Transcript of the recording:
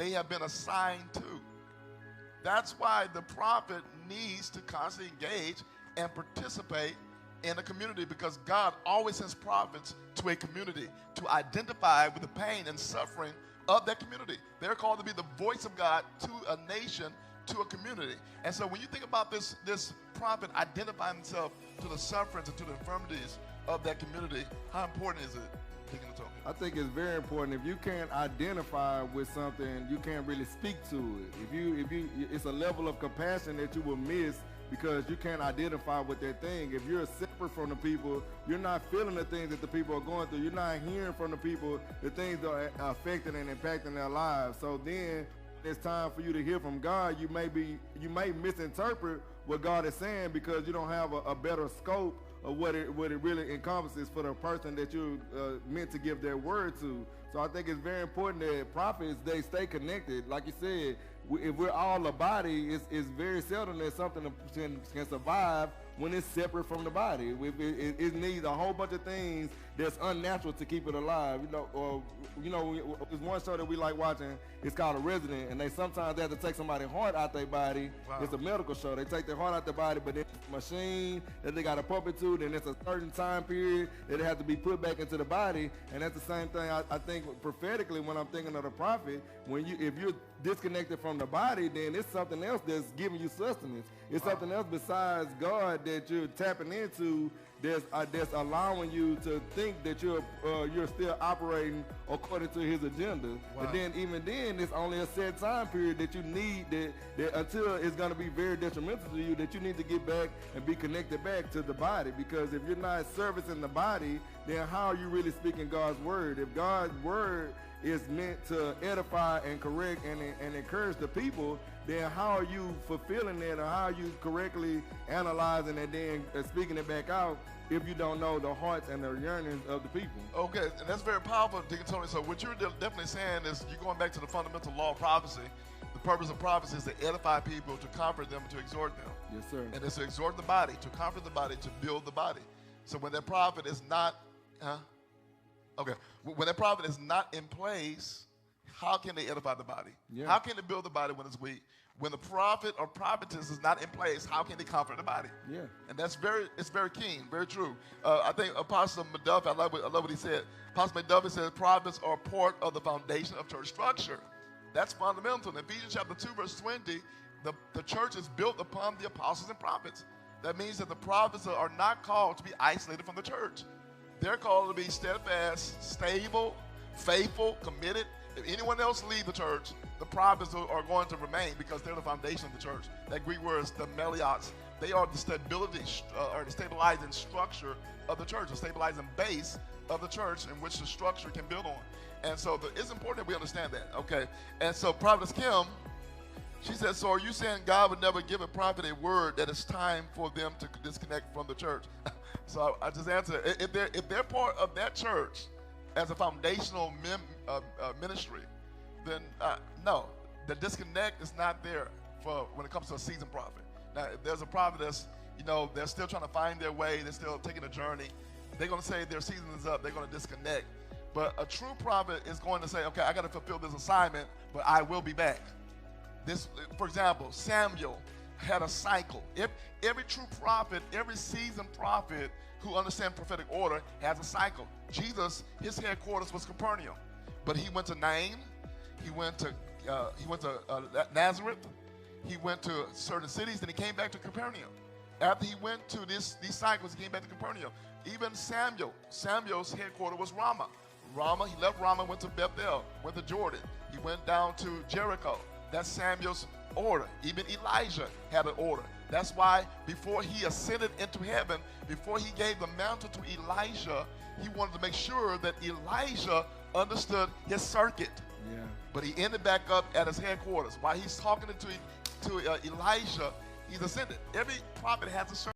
they have been assigned to. That's why the prophet needs to constantly engage and participate in a community, because God always sends prophets to a community to identify with the pain and suffering of that community. They're called to be the voice of God to a nation, to a community. And so when you think about this prophet identifying himself to the sufferings and to the infirmities of that community, how important is it? I think it's very important. If you can't identify with something, you can't really speak to it. It's a level of compassion that you will miss because you can't identify with that thing. If you're separate from the people, you're not feeling the things that the people are going through. You're not hearing from the people the things that are affecting and impacting their lives. So then it's time for you to hear from God. You may misinterpret what God is saying because you don't have a better scope of what it really encompasses for the person that you're meant to give their word to. So I think it's very important that prophets, they stay connected. Like you said, if we're all a body, it's very seldom that something can survive when it's separate from the body. It needs a whole bunch of things that's unnatural to keep it alive. There's one show that we like watching. It's called A Resident, and sometimes they have to take somebody's heart out their body. Wow. It's a medical show. They take their heart out their body, but then it's a machine that they got to pump it to, then it's a certain time period that it has to be put back into the body. And that's the same thing I think prophetically when I'm thinking of the prophet. If you're disconnected from the body, then it's something else that's giving you sustenance. It's something else besides God that you're tapping into that's allowing you to think that you're still operating according to his agenda. Wow. But then even then, it's only a set time period that you need that until it's going to be very detrimental to you, that you need to get back and be connected back to the body. Because if you're not servicing the body, then how are you really speaking God's word? If God's word is meant to edify and correct and encourage the people, then how are you fulfilling that, or how are you correctly analyzing and then speaking it back out if you don't know the hearts and the yearnings of the people? Okay, and that's very powerful, Deacon Tony. So what you're definitely saying is you're going back to the fundamental law of prophecy. The purpose of prophecy is to edify people, to comfort them, to exhort them. Yes, sir. And it's to exhort the body, to comfort the body, to build the body. So when that prophet is not, when that prophet is not in place, how can they edify the body? Yeah. How can they build the body when it's weak? When the prophet or prophetess is not in place, how can they comfort the body? Yeah. And it's very keen, very true. I think Apostle McDuff, I love what he said. Apostle McDuff says prophets are part of the foundation of church structure. That's fundamental. In Ephesians chapter 2, verse 20, the church is built upon the apostles and prophets. That means that the prophets are not called to be isolated from the church. They're called to be steadfast, stable, faithful, committed. If anyone else leave the church, the prophets are going to remain because they're the foundation of the church. That Greek word is the melios. They are the stability or the stabilizing structure of the church, the stabilizing base of the church in which the structure can build on. And so it's important that we understand that, okay? And so Prophetess Kim, she said, so are you saying God would never give a prophet a word that it's time for them to disconnect from the church? So I just answered, if they're part of that church as a foundational ministry, then no, the disconnect is not there for when it comes to a seasoned prophet. Now, if there's a prophet that's, they're still trying to find their way, they're still taking a journey, they're going to say their season is up, they're going to disconnect. But a true prophet is going to say, okay, I got to fulfill this assignment, but I will be back. For example, Samuel had a cycle. Every true prophet, every seasoned prophet who understands prophetic order has a cycle. Jesus, his headquarters was Capernaum, but he went to Nain, he went to Nazareth, he went to certain cities, then he came back to Capernaum. After he went to these cycles, he came back to Capernaum. Even Samuel's headquarters was Ramah. He left Ramah, went to Bethel, went to Jordan. He went down to Jericho. That's Samuel's order. Even Elijah had an order. That's why before he ascended into heaven, before he gave the mantle to Elijah, he wanted to make sure that Elijah understood his circuit. Yeah. But he ended back up at his headquarters. While he's talking to Elijah, he's ascended. Every prophet has a circuit.